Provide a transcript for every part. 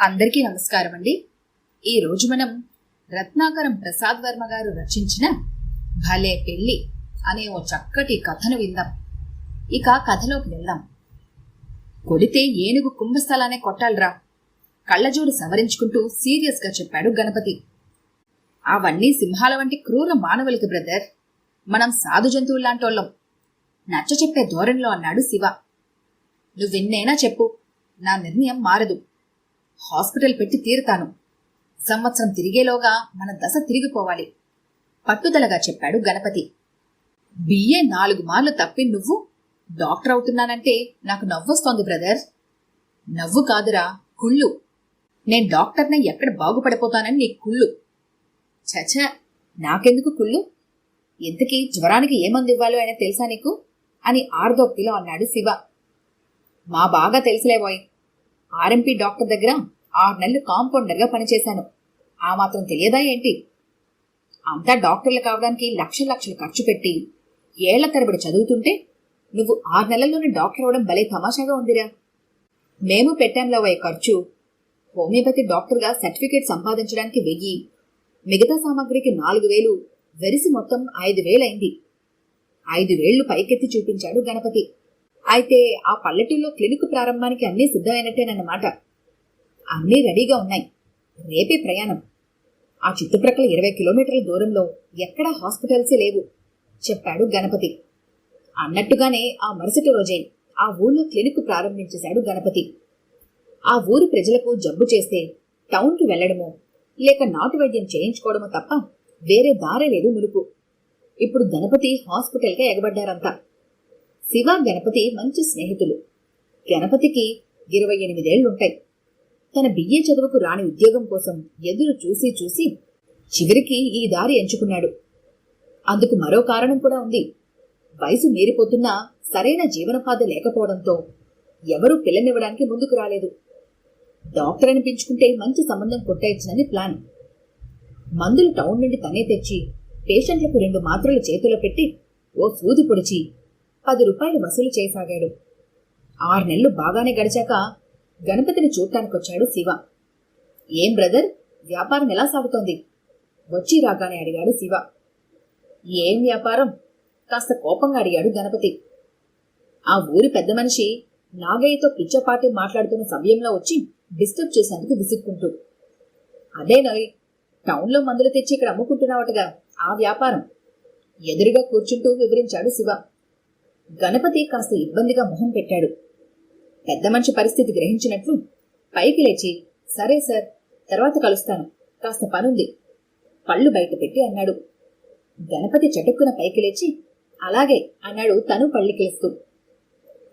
అందరికీ నమస్కారం అండి. ఈరోజు మనం రత్నాకరం ప్రసాద్ వర్మ గారు రచించిన భలే పెళ్లి అనే ఓ చక్కటి కథను విందాం. ఇక కథలోకి వెళ్దాం. కొడితే ఏనుగు కుంభస్థలానే కొట్టాలరా, కళ్ళజోడు సవరించుకుంటూ సీరియస్ గా చెప్పాడు గణపతి. అవన్నీ సింహాల వంటి క్రూర మానవులకి బ్రదర్, మనం సాధు జంతువుల్లాంటోళ్ళం, నచ్చ చెప్పే ధోరణిలో అన్నాడు శివ. నువ్వెన్నైనా చెప్పు, నా నిర్ణయం మారదు. హాస్పిటల్ పెట్టి తీరుతాను. సంవత్సరం తిరిగేలోగా మన దశ తిరిగిపోవాలి, పట్టుదలగా చెప్పాడు గణపతి. బిఏ 4 మార్లు తప్పి నువ్వు డాక్టర్ అవుతున్నానంటే నాకు నవ్వొస్తోంది బ్రదర్. నవ్వు కాదురా, కుళ్ళు. నేను డాక్టర్ని ఎక్కడ బాగుపడిపోతానని నీ కుళ్ళు. చచ, నాకెందుకు కుళ్ళు? ఇంతకీ జ్వరానికి ఏ మందు ఇవ్వాలో అయినా తెలుసా నీకు అని ఆర్దోక్తిలో అన్నాడు శివ. మా బాగా తెలుసులేబోయ్, ఆర్ఎంపీ డాక్టర్ దగ్గర 6 నెలలు కాంపౌండర్గా పనిచేశాను. ఆ మాత్రం తెలియదా ఏంటి? అంతా డాక్టర్లు కావడానికి లక్షలు ఖర్చు పెట్టి ఏళ్ల తరబడి చదువుతుంటే నువ్వు 6 నెలల్లోనే డాక్టర్ అవడం భలే తమాషాగా ఉందిరా. మేము పెట్టాంలోవే ఖర్చు. హోమియోపతి డాక్టర్గా సర్టిఫికేట్ సంపాదించడానికి 1000, మిగతా సామాగ్రికి 4000, వెరిసి మొత్తం 5000 అయింది. 5000 పైకెత్తి చూపించాడు గణపతి. అయితే ఆ పల్లెటూళ్ళలో క్లినిక్ ప్రారంభానికి అన్నీ సిద్ధమైనట్టేనన్నమాట. అన్నీ రెడీగా ఉన్నాయి. రేపే ప్రయాణం. ఆ చుట్టుప్రక్కల 20 కిలోమీటర్ల దూరంలో ఎక్కడా హాస్పిటల్సే లేవు చెప్పాడు గణపతి. అన్నట్టుగానే ఆ మరుసటి రోజే ఆ ఊళ్ళో క్లినిక్ ప్రారంభించేశాడు గణపతి. ఆ ఊరి ప్రజలకు జబ్బు చేస్తే టౌన్కి వెళ్లడమో లేక నాటు వైద్యం చేయించుకోవడమో తప్ప వేరే దారే లేదు మునుపు. ఇప్పుడు గణపతి హాస్పిటల్కే ఎగబడ్డారంతా. శివ, గణపతి మంచి స్నేహితులు. గణపతికి 28 ఏళ్లుంటాయి. తన బిఏ చదువుకు రాని ఉద్యోగం కోసం ఎదురు చూసి చివరికి ఈ దారి ఎంచుకున్నాడు. అందుకు మరో కారణం కూడా ఉంది. వయసు మీరిపోతున్నా సరైన జీవనోపాధి లేకపోవడంతో ఎవరూ పిల్లనివ్వడానికి ముందుకు రాలేదు. డాక్టర్ అనిపించుకుంటే మంచి సంబంధం కొట్టాయిచ్చనని ప్లాన్. మందులు టౌన్ నుండి తనే తెచ్చి పేషెంట్లకు 2 మాత్రలు చేతిలో పెట్టి ఓ సూది పొడిచి 10 రూపాయలు వసూలు చేయసాగాడు. 6 నెలలు బాగానే గడిచాక గణపతిని చూడటానికొచ్చాడు శివ. ఏం బ్రదర్, వ్యాపారం ఎలా సాగుతోంది? వచ్చి రాగానే అడిగాడు శివ. ఏం వ్యాపారం? కాస్త కోపంగా అడిగాడు గణపతి. ఆ ఊరి పెద్ద మనిషి నాగయ్యతో పిచ్చపాటి మాట్లాడుతున్న సమయంలో వచ్చి డిస్టర్బ్ చేసేందుకు విసుక్కుంటూ. అదేనోయ్, టౌన్లో మందులు తెచ్చి ఇక్కడ అమ్ముకుంటున్నావటగా, ఆ వ్యాపారం ఎదురుగా కూర్చుంటూ వివరించాడు శివ. గణపతి కాస్త ఇబ్బందిగా మొహం పెట్టాడు. పెద్ద మనిషి పరిస్థితి గ్రహించినట్లు పైకి లేచి, సరే సార్, తర్వాత కలుస్తాను, కాస్త పనుంది, పళ్ళు బయట పెట్టి అన్నాడు. గణపతి చటుక్కున పైకి లేచి అలాగే అన్నాడు తను పళ్ళికేస్తూ.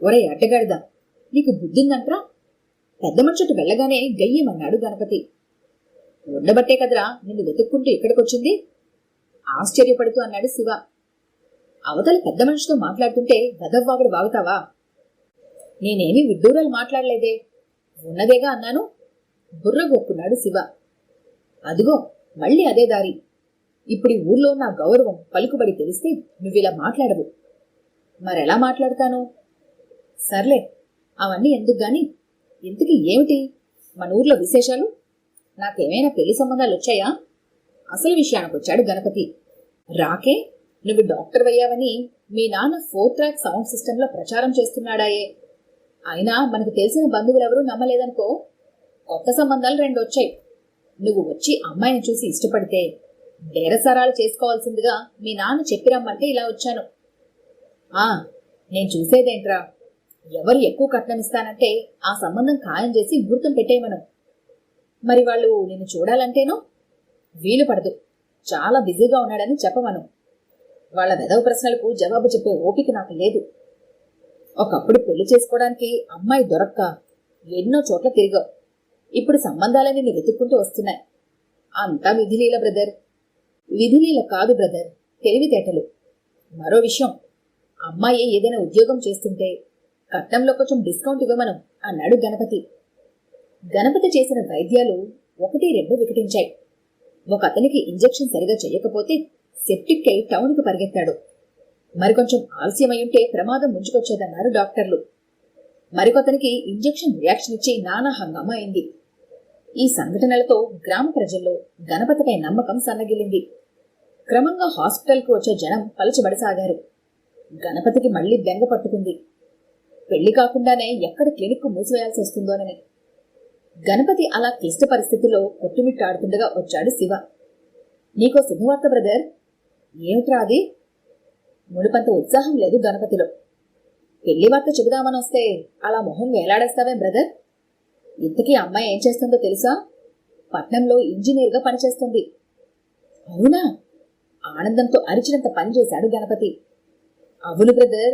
ఒరే అడ్డగాడిదా, నీకు బుద్ధిందంట్రా? పెద్ద మనిషికి వెళ్ళగానే గయ్యమన్నాడు గణపతి. ఉండబట్టే కదరా నిన్ను వెతుక్కుంటూ ఇక్కడికొచ్చింది ఆశ్చర్యపడుతూ అన్నాడు శివ. అవతల పెద్ద మనిషితో మాట్లాడుతుంటే గదవ్వాగుడు వాగుతావా? నేనేమీ విడ్డూరాలు మాట్లాడలేదే, ఉన్నదేగా అన్నాను, బుర్రగొక్కున్నాడు శివ. అదిగో మళ్ళీ అదే దారి. ఇప్పుడు ఈ ఊర్లో నా గౌరవం పలుకుబడి తెలిస్తే నువ్విలా మాట్లాడవు. మరెలా మాట్లాడతాను? సర్లే, అవన్నీ ఎందుకు గాని, ఇంతకీ ఏమిటి మన ఊర్లో విశేషాలు? నాకేమైనా పెళ్లి సంబంధాలు వచ్చాయా? అసలు విషయానికి వచ్చాడు గణపతి. రాకే, నువ్వు డాక్టర్ అయ్యావని మీ నాన్న 4 ట్రాక్ సౌండ్ సిస్టంలో ప్రచారం చేస్తున్నాడాయే. అయినా మనకు తెలిసిన బంధువులెవరూ నమ్మలేదనుకో. కొత్త సంబంధాలు 2 వచ్చాయి. నువ్వు వచ్చి అమ్మాయిని చూసి ఇష్టపడితే బేరసారాలు చేసుకోవాల్సిందిగా మీ నాన్న చెప్పిరమ్మంటే ఇలా వచ్చాను. నేను చూసేదేంట్రా, ఎవరు ఎక్కువ కట్నం ఇస్తానంటే ఆ సంబంధం ఖాయం చేసి ముహూర్తం పెట్టేయమను. మరి వాళ్ళు నిన్ను చూడాలంటేనో వీలు పడదు, చాలా బిజీగా ఉన్నాడని చెప్పమను. వాళ్ళ వెధవ ప్రశ్నలకు జవాబు చెప్పే ఓపిక నాకు లేదు. ఒకప్పుడు పెళ్లి చేసుకోవడానికి అమ్మాయి దొరక్క ఎన్నో చోట్ల తిరిగావు. ఇప్పుడు సంబంధాలని నిన్ను వెతుక్కుంటూ వస్తున్నాయి. అంతా విధిలీల బ్రదర్. విధిలీల కాదు బ్రదర్, తెలివితేటలు. మరో విషయం, అమ్మాయి ఏదైనా ఉద్యోగం చేస్తుంటే కట్నంలో కొంచెం డిస్కౌంట్ ఇవ్వమను అన్నాడు గణపతి. గణపతి చేసిన వైద్యాలు 1-2 వికటించాయి. ఒక అతనికి ఇంజెక్షన్ సరిగా చేయకపోతే సెప్టిక్ అయి టౌన్కు పరిగెత్తాడు. మరికొంచెం ఆలస్యమయ్యుంటే ప్రమాదం ముంచుకొచ్చేదన్నారు డాక్టర్లు. మరికొతనికి ఇంజెక్షన్ రియాక్షన్ ఇచ్చి నానా హంగామా అయింది. ఈ సంఘటనలతో గ్రామ ప్రజల్లో గణపతిపై నమ్మకం సన్నగిల్లింది. క్రమంగా హాస్పిటల్కు వచ్చే జనం పలచబడసాగారు. గణపతికి మళ్లీ బెంగ పట్టుకుంది. పెళ్లి కాకుండానే ఎక్కడ క్లినిక్ మూసివేయాల్సి వస్తుందోనని. గణపతి అలా క్లిష్ట పరిస్థితుల్లో కొట్టుమిట్టాడుతుండగా వచ్చాడు శివ. నీకో శుభవార్త బ్రదర్. ఏమిట్రా అది? మునుపంత ఉత్సాహం లేదు గణపతిలో. పెళ్లి వార్త చెబుదామని వస్తే అలా మొహం వేలాడేస్తావే బ్రదర్? ఇంతకీ అమ్మాయి ఏం చేస్తుందో తెలుసా? పట్నంలో ఇంజనీర్గా పనిచేస్తుంది. అవునా? ఆనందంతో అరిచినంత పనిచేశాడు గణపతి. అవును బ్రదర్,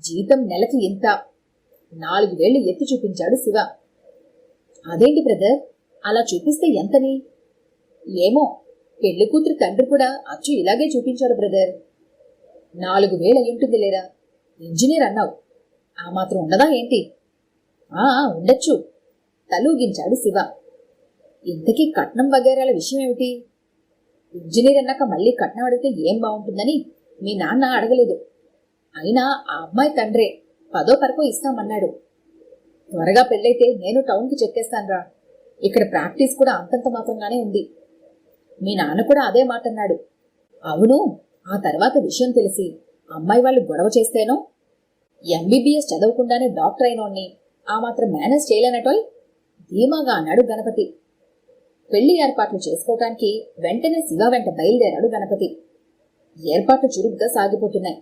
జీతం నెలకి ఇంత. 4,000 ఎత్తి చూపించాడు శివ. అదేంటి బ్రదర్, అలా చూపిస్తే ఎంతని? ఏమో, పెళ్లి కూతురు తండ్రి కూడా అచ్చు ఇలాగే చూపించాడు బ్రదర్. 4,000 అయ్యుంటుంది లేరా? ఇంజనీర్ అన్నావు, ఆ మాత్రం ఉండదా ఏంటి? ఉండొచ్చు, తలూగించాడు శివ. ఇంతకీ కట్నం వగేరాల విషయం ఏమిటి? ఇంజనీర్ అన్నాక మళ్ళీ కట్నం అడిగితే ఏం బాగుంటుందని మీ నాన్న అడగలేదు. అయినా ఆ అమ్మాయి తండ్రే 10వ తరగతి ఇస్తామన్నాడు. త్వరగా పెళ్ళైతే నేను టౌన్కి చెక్కేస్తాన్రా. ఇక్కడ ప్రాక్టీస్ కూడా అంతంత మాత్రంగానే ఉంది. మీ నాన్న కూడా అదే మాట అన్నాడు. అవును, ఆ తర్వాత విషయం తెలిసి అమ్మాయి వాళ్ళు గొడవ చేస్తేనో, ఎంబీబీఎస్ చదవకుండానే డాక్టర్ అయినోడ్ని ఆ మాత్రం మేనేజ్ చేయలేనటోయ్ ధీమాగా అన్నాడు గణపతి. పెళ్లి ఏర్పాట్లు చేసుకోవటానికి వెంటనే శివ వెంట బయలుదేరాడు గణపతి. ఏర్పాట్లు చురుగ్గా సాగిపోతున్నాయి.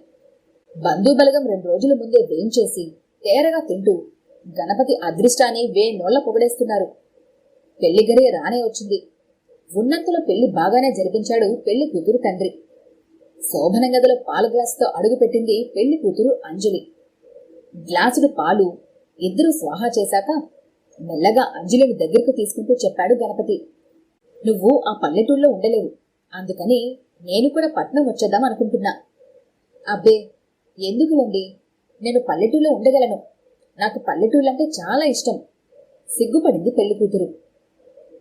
బంధుబలగం 2 రోజుల ముందే వేయించేసి తేరగా తింటూ గణపతి అదృష్టాన్ని వేనోళ్ల పొగడేస్తున్నారు. పెళ్లి గడియ రానే వచ్చింది. ఉన్నంతలో పెళ్లి బాగానే జరిపించాడు పెళ్లి కూతురు తండ్రి. శోభన గదిలో పాల గ్లాసుతో అడుగుపెట్టింది పెళ్లి కూతురు అంజలి. గ్లాసుడు పాలు ఇద్దరూ స్వాహా చేశాక మెల్లగా అంజలిని దగ్గరకు తీసుకుంటూ చెప్పాడు గణపతి. నువ్వు ఆ పల్లెటూళ్ళలో ఉండలేవు, అందుకని నేను కూడా పట్నం వచ్చేద్దాం అనుకుంటున్నా. అబ్బే, ఎందుకులండి, నేను పల్లెటూళ్ళలో ఉండగలను. నాకు పల్లెటూళ్ళంటే చాలా ఇష్టం. సిగ్గుపడింది పెళ్లి కూతురు.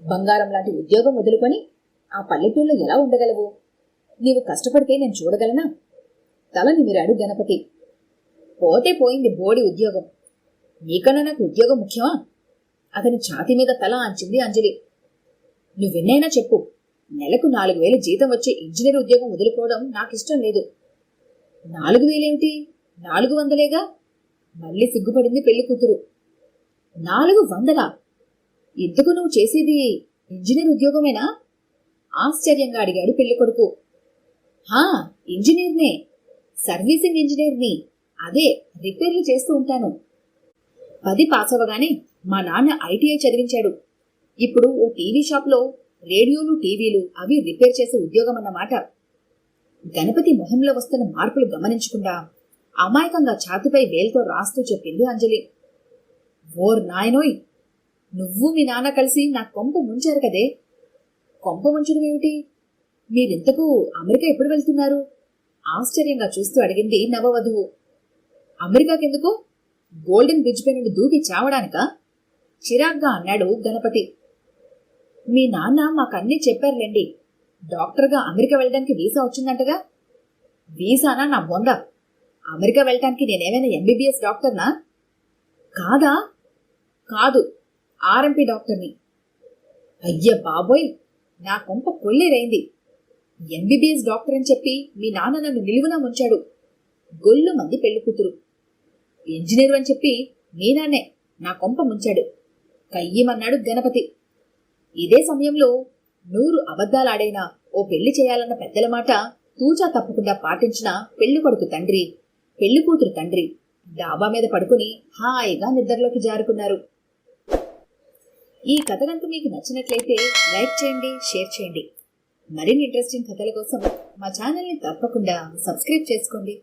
బంగారం లాంటి ఉద్యోగం వదులుకొని ఆ పల్లెటూళ్ళలో ఎలా ఉండగలవు? నీవు కష్టపడితే నేను చూడగలనా? తల నిమిరాడు గణపతి. పోతే పోయింది బోడి ఉద్యోగం. నీకన్నా నాకు ఉద్యోగం ముఖ్యమా? అతని ఛాతీ మీద తల ఆంచింది అంజలి. నువ్వెన్నైనా చెప్పు, నెలకు 4,000 జీతం వచ్చే ఇంజనీర్ ఉద్యోగం వదులుకోవడం నాకిష్టం లేదు. 4,000 ఏమిటి? 400గా? మళ్ళీ సిగ్గుపడింది పెళ్లి కూతురు. 400? ఇంతకు నువ్వు చేసేది ఇంజనీర్ ఉద్యోగమేనా? ఆశ్చర్యంగా అడిగాడు పెళ్లి కొడుకు. ఇంజనీర్నే, సర్వీసింగ్ ఇంజనీర్ని. అదే, రిపేర్లు చేస్తూ ఉంటాను. 10 పాస్ అవ్వగానే మా నాన్న ఐటీఐ చదివించాడు. ఇప్పుడు ఓ టీవీ షాప్లో రేడియోలు టీవీలు అవి రిపేర్ చేసే ఉద్యోగం అన్నమాట. గణపతి మొహంలో వస్తున్న మార్పులు గమనించకుండా అమాయకంగా ఛాతిపై వేలుతో రాస్తూ చెప్పింది అంజలి. ఓర్ నాయనోయ్, నువ్వు మీ నాన్న కలిసి నా కొంప ముంచారు కదే. కొంప ముంచడం ఏమిటి? మీరింతకు అమెరికా ఎప్పుడు వెళ్తున్నారు? ఆశ్చర్యంగా చూస్తూ అడిగింది నవవధువు. అమెరికాకెందుకు? గోల్డెన్ బ్రిడ్జ్ పై నుండి దూకి చావడానికా? చిరాగ్గా అన్నాడు గణపతి. మీ నాన్న మాకన్నీ చెప్పారులేండి. డాక్టర్గా అమెరికా వెళ్ళడానికి వీసా వచ్చిందంటగా. వీసానా నా బొంద? అమెరికా వెళ్ళటానికి నేనేమైనా ఎంబీబీఎస్ డాక్టర్నా? కాదా? కాదు, ఆర్ఎంపీ డాక్టర్ని. అయ్య బాబోయ్, నా కొంప కొల్లేరైంది. ఎంబీబీఎస్ డాక్టర్ అని చెప్పి మీ నాన్న నన్ను నిలువునా ముంచాడు. గొల్లు మంది పెళ్లి కూతురు. ఇంజనీరు అని చెప్పి మీ నాన్నే నా కొంప ముంచాడు. కయ్యమన్నాడు గణపతి. ఇదే సమయంలో 100 అబద్ధాలాడైనా ఓ పెళ్లి చేయాలన్న పెద్దల మాట తూచా తప్పకుండా పాటించిన పెళ్లి కొడుకు తండ్రి, పెళ్లి కూతురు తండ్రి డాబా మీద పడుకుని హాయిగా నిద్రలోకి జారుకున్నారు. ఈ కథ కనుక మీకు నచ్చినట్లయితే లైక్ చేయండి, షేర్ చేయండి. మరిన్ని ఇంట్రెస్టింగ్ కథల కోసం మా ఛానల్ని తప్పకుండా సబ్స్క్రైబ్ చేసుకోండి.